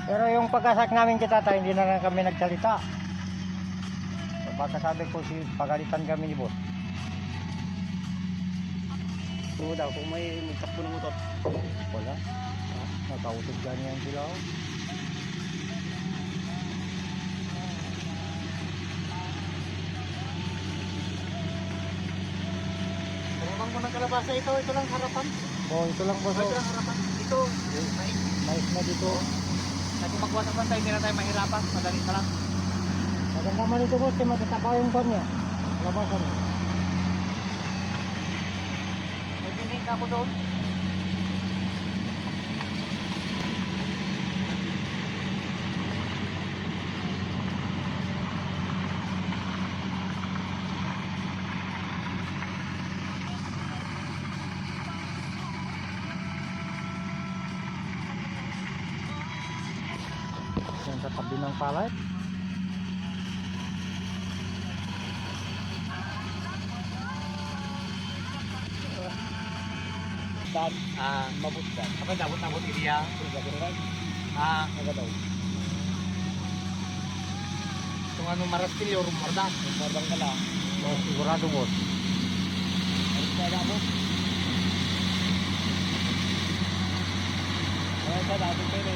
Pero yung pagkasak namin kay tatay, hindi na lang kami nagsalita. So, baka sabi ko si pagalitan kami ni boss. Oo daw, kung may magtakbo ng motor. Wala. Nakausog ganyan sila. Oh. Karabang mo ng kalabasa ito lang harapan. Oh, ito lang boss. Ito lang harapan. Ito, mais. Mais na dito. Kasi magkuha ng bantay, hindi na tayo mahirapan. Madali na lang. Maganda man ito boss, kasi matataba yung kon niya. Labasan. May binig ka ako doon. Yan sa tabi ng palay. Dad, mabut dad. Apa dabot-dabot ini ya? Nagadaw. Kung ano marastil yung rumorda. Rumordang ka lang. Oh, sigurado boss. Alis ka na mo. Ayan ka, dati kayo